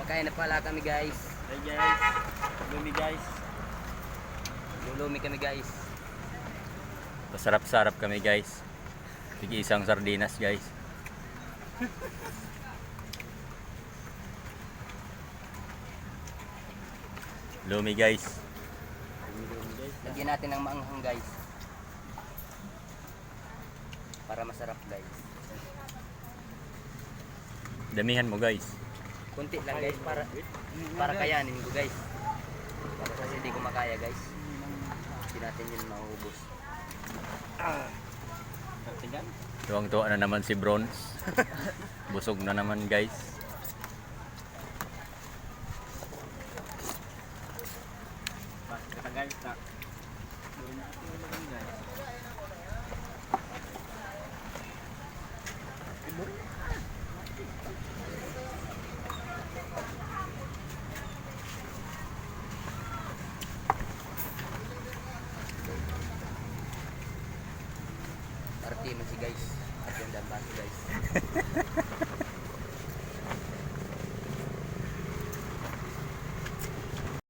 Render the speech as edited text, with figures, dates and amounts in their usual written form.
Kakain na pala kami guys. Hey guys, lumi guys. Lulumi kami guys. Masarap-sarap kami guys. Sige isang sardinas guys. Lumi guys. Lumi guys. Lagyan natin ng maanghang guys. Para masarap guys. Damihan mo guys. Kunti lang guys para kayanin ko guys. Para kasi hindi ko makaya guys. Hindi natin yun maubos. Tingnan. Tuwang-tuwa na naman si Bronze. Busog na naman guys. Kata guys tak. Party man si guys. At yung dambaso guys.